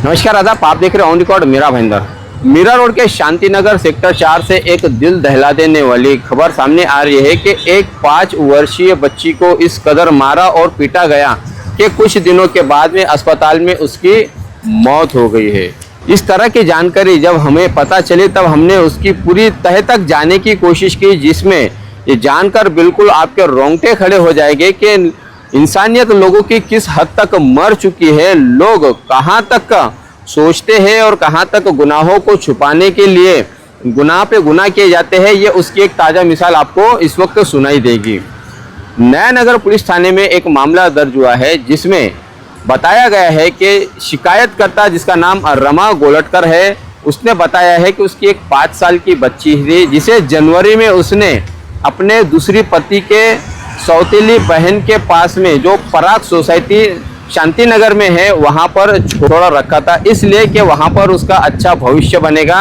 नमस्कार आदाब, आप देख रहे हैं on record Meera Bhayandar. Meera road के शांति नगर सेक्टर 4 से एक दिल दहला देने वाली खबर सामने आ रही है कि एक 5 वर्षीय बच्ची को इस कदर मारा और पीटा गया कि कुछ दिनों के बाद में अस्पताल में उसकी मौत हो गई है। इस तरह की जानकारी जब हमें पता चली तब हमने उसकी पूरी तह तक जाने की कोशिश की, जिसमें ये जानकर बिल्कुल आपके रोंगटे खड़े हो जाएंगे कि इंसानियत लोगों की किस हद तक मर चुकी है। लोग कहाँ तक का सोचते हैं और कहाँ तक गुनाहों को छुपाने के लिए गुनाह पे गुनाह किए जाते हैं, ये उसकी एक ताज़ा मिसाल आपको इस वक्त सुनाई देगी। नया नगर पुलिस थाने में एक मामला दर्ज हुआ है जिसमें बताया गया है कि शिकायतकर्ता, जिसका नाम रमा गोलटकर है, उसने बताया है कि उसकी एक 5 साल की बच्ची थी जिसे जनवरी में उसने अपने दूसरी पति के सौतेली बहन के पास में जो पराग सोसाइटी शांति नगर में है वहाँ पर छोड़ रखा था, इसलिए कि वहाँ पर उसका अच्छा भविष्य बनेगा,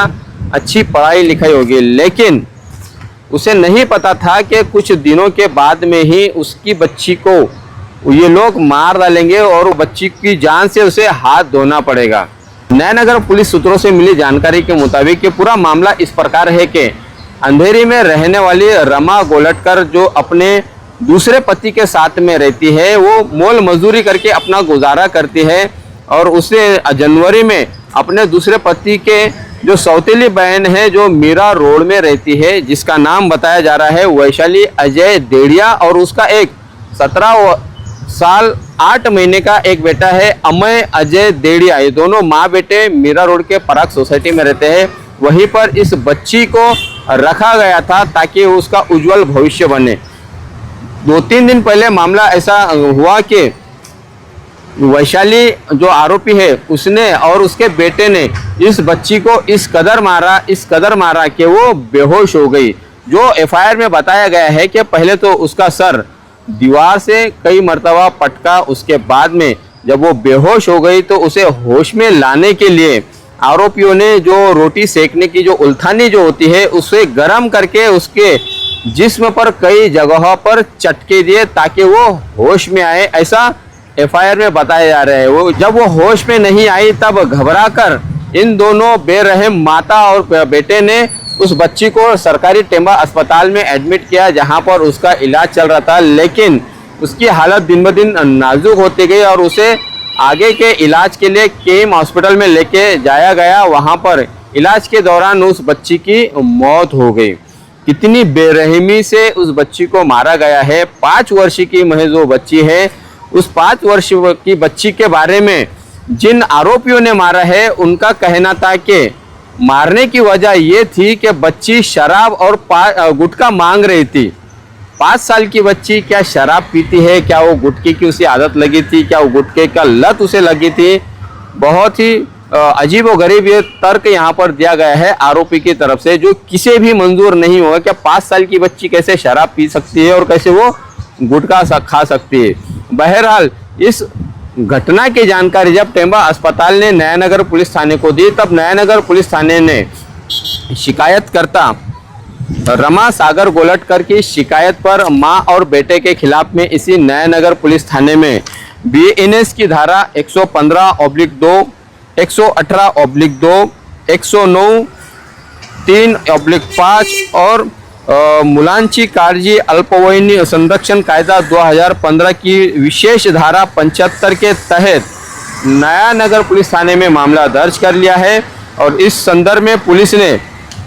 अच्छी पढ़ाई लिखाई होगी। लेकिन उसे नहीं पता था कि कुछ दिनों के बाद में ही उसकी बच्ची को ये लोग मार डालेंगे और बच्ची की जान से उसे हाथ धोना पड़ेगा। नया नगर पुलिस सूत्रों से मिली जानकारी के मुताबिक कि पूरा मामला इस प्रकार है कि अंधेरी में रहने वाली रमा गोलटकर, जो अपने दूसरे पति के साथ में रहती है, वो मोल मजदूरी करके अपना गुजारा करती है और उसे जनवरी में अपने दूसरे पति के जो सौतेली बहन है जो मीरा रोड में रहती है, जिसका नाम बताया जा रहा है वैशाली अजय देड़िया, और उसका एक 17 साल 8 महीने का एक बेटा है अमय अजय देड़िया। ये दोनों माँ बेटे मीरा रोड के पराग सोसाइटी में रहते हैं। वहीं पर इस बच्ची को रखा गया था ताकि उसका उज्जवल भविष्य बने। 2-3 दिन पहले मामला ऐसा हुआ कि वैशाली जो आरोपी है उसने और उसके बेटे ने इस बच्ची को इस कदर मारा कि वो बेहोश हो गई। जो एफआईआर में बताया गया है कि पहले तो उसका सर दीवार से कई मर्तबा पटका, उसके बाद में जब वो बेहोश हो गई तो उसे होश में लाने के लिए आरोपियों ने जो रोटी सेकने की जो उल्थानी जो होती है उसे गर्म करके उसके जिस्म पर कई जगहों पर चटके दिए ताकि वो होश में आए, ऐसा एफआईआर में बताया जा रहा है। वो जब वो होश में नहीं आई तब घबराकर इन दोनों बेरहम माता और बेटे ने उस बच्ची को सरकारी टेम्बा अस्पताल में एडमिट किया, जहां पर उसका इलाज चल रहा था। लेकिन उसकी हालत दिन ब दिन नाजुक होती गई और उसे आगे के इलाज के लिए केम हॉस्पिटल में लेके जाया गया। वहां पर इलाज के दौरान उस बच्ची की मौत हो गई। कितनी बेरहमी से उस बच्ची को मारा गया है। 5 वर्ष की महज वो बच्ची है। उस 5 वर्ष की बच्ची के बारे में जिन आरोपियों ने मारा है उनका कहना था कि मारने की वजह ये थी कि बच्ची शराब और गुटखा मांग रही थी। 5 साल की बच्ची क्या शराब पीती है? क्या वो गुटखे की उसे आदत लगी थी? क्या वो गुटखे का लत उसे लगी थी? बहुत ही अजीब व गरीब ये तर्क यहाँ पर दिया गया है आरोपी की तरफ से, जो किसी भी मंजूर नहीं होगा। क्या 5 साल की बच्ची कैसे शराब पी सकती है और कैसे वो गुटखा खा सकती है? बहरहाल इस घटना की जानकारी जब टेम्बा अस्पताल ने नया नगर पुलिस थाने को दी तब नया नगर पुलिस थाने ने शिकायतकर्ता रमा सागर गोलटकर की शिकायत पर मां और बेटे के खिलाफ में इसी नया नगर पुलिस थाने में बीएनएस की धारा 115/2, 118/2, 109, 3/5 और मुलांची काळजी अल्पवयीन संरक्षण कायदा 2015 की विशेष धारा 75 के तहत नया नगर पुलिस थाने में मामला दर्ज कर लिया है। और इस संदर्भ में पुलिस ने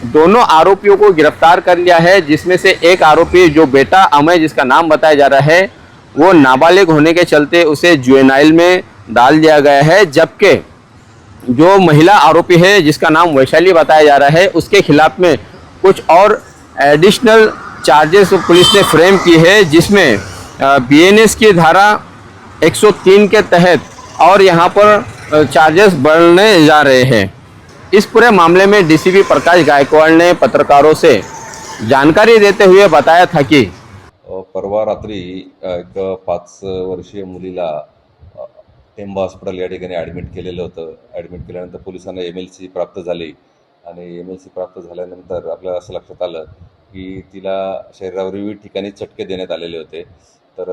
दोनों आरोपियों को गिरफ्तार कर लिया है, जिसमें से एक आरोपी जो बेटा अमय, जिसका नाम बताया जा रहा है, वो नाबालिग होने के चलते उसे जुवेनाइल में डाल दिया गया है। जबकि जो महिला आरोपी है जिसका नाम वैशाली बताया जा रहा है, उसके खिलाफ में कुछ और एडिशनल चार्जेस पुलिस ने फ्रेम की है, जिसमें बीएनएस की धारा 103 के तहत और यहाँ पर चार्जेस बढ़ने जा रहे हैं। इस पूरे मामले में डीसीपी प्रकाश गायकवाड़ ने पत्रकारों से जानकारी देते हुए बताया था कि परवा रात्री एक 5 वर्षीय मुलीला टेम्बा हॉस्पिटल या ठिकाणी ॲडमिट केलेलं होतं. ॲडमिट केल्यानंतर पोलिसांना MLC प्राप्त झाली आणि MLC प्राप्त झाल्यानंतर आपल्याला असं लक्षात आलं की तिला शरीरावर विविध ठिकाणी चटके देण्यात आलेले होते तर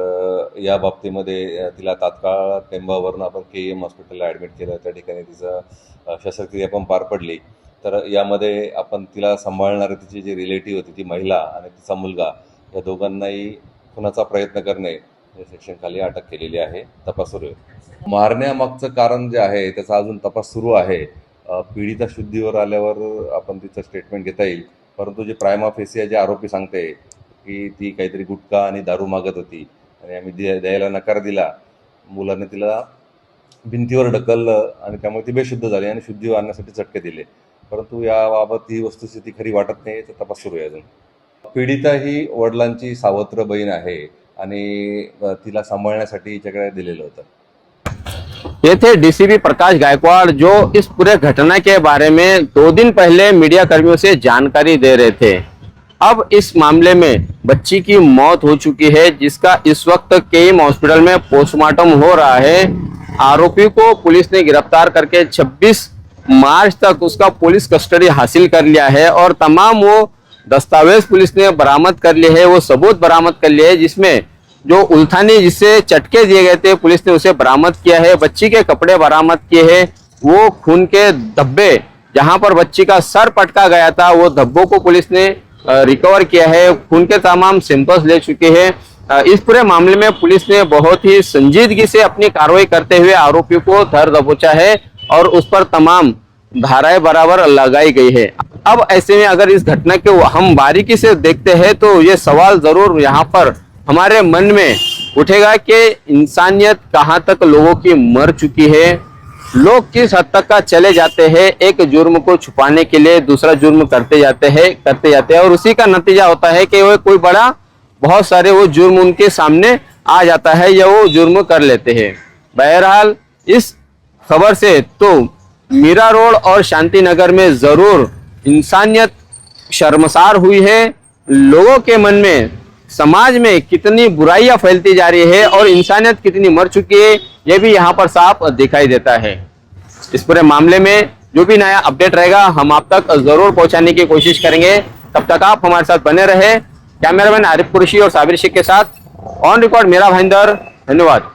या बाबतीमध्ये तिला तात्काळ टेंबावरून आपण KEM हॉस्पिटलला ॲडमिट केलं. त्या ठिकाणी तिचं शस्त्रक्रिया पण पार पडली. तर यामध्ये आपण तिला सांभाळणारे तिची जी रिलेटिव्ह होती ती महिला आणि तिचा मुलगा या दोघांनाही खुनाचा प्रयत्न करणे या सेक्शनखाली अटक केलेली आहे. तपास सुरू आहे. मारण्यामागचं कारण जे आहे त्याचा अजून तपास सुरू आहे. पीडिता शुद्धीवर आल्यावर आपण तिचं स्टेटमेंट घेता येईल. परंतु जे प्रायमा फेसिया जे आरोपी सांगते की ती काहीतरी गुटखा आणि दारू मागत होती आणि आम्ही द्यायला नकार दिला. मुलाने तिला भिंतीवर ढकललं आणि त्यामुळे ती बेशुद्ध झाली आणि शुद्धीवर आणण्यासाठी चटके दिले. परंतु याबाबत ही वस्तुस्थिती खरी वाटत नाही. याचा तपास सुरू आहे अजून. पीडिता ही वडिलांची सावत्र बहीण आहे आणि तिला सांभाळण्यासाठी हिच्याकडे दिलेलं होतं. ये थे डीसीपी प्रकाश गायकवाड़, जो इस पूरे घटना के बारे में 2 दिन पहले मीडिया कर्मियों से जानकारी दे रहे थे। अब इस मामले में बच्ची की मौत हो चुकी है, जिसका इस वक्त KEM हॉस्पिटल में पोस्टमार्टम हो रहा है। आरोपी को पुलिस ने गिरफ्तार करके 26 मार्च तक उसका पुलिस कस्टडी हासिल कर लिया है और तमाम वो दस्तावेज पुलिस ने बरामद कर लिए है, वो सबूत बरामद कर लिए है, जिसमें जो उल्थानी जिससे चटके दिए गए थे पुलिस ने उसे बरामद किया है। बच्ची के कपड़े बरामद किए हैं, वो खून के धब्बे जहां पर बच्ची का सर पटका गया था वो धब्बों को पुलिस ने रिकवर किया है। खून के तमाम सैंपल्स ले चुके हैं। इस पूरे मामले में पुलिस ने बहुत ही संजीदगी से अपनी कार्रवाई करते हुए आरोपी को धर दबोचा है और उस पर तमाम धाराएं बराबर लगाई गई है। अब ऐसे में अगर इस घटना के हम बारीकी से देखते हैं तो ये सवाल जरूर यहाँ पर हमारे मन में उठेगा कि इंसानियत कहाँ तक लोगों की मर चुकी है। लोग किस हद तक का चले जाते हैं, एक जुर्म को छुपाने के लिए दूसरा जुर्म करते जाते हैं और उसी का नतीजा होता है कि वो कोई बड़ा बहुत सारे वो जुर्म उनके सामने आ जाता है या वो जुर्म कर लेते हैं। बहरहाल इस खबर से तो मीरा रोड और शांति नगर में जरूर इंसानियत शर्मसार हुई है। लोगों के मन में समाज में कितनी बुराइयां फैलती जा रही है और इंसानियत कितनी मर चुकी है, यह भी यहाँ पर साफ दिखाई देता है। इस पूरे मामले में जो भी नया अपडेट रहेगा हम आप तक जरूर पहुंचाने की कोशिश करेंगे। तब तक आप हमारे साथ बने रहे। कैमरामैन आरिफ कुरैशी और साबिर शेख के साथ ऑन रिकॉर्ड मेरा भाईंदर। धन्यवाद।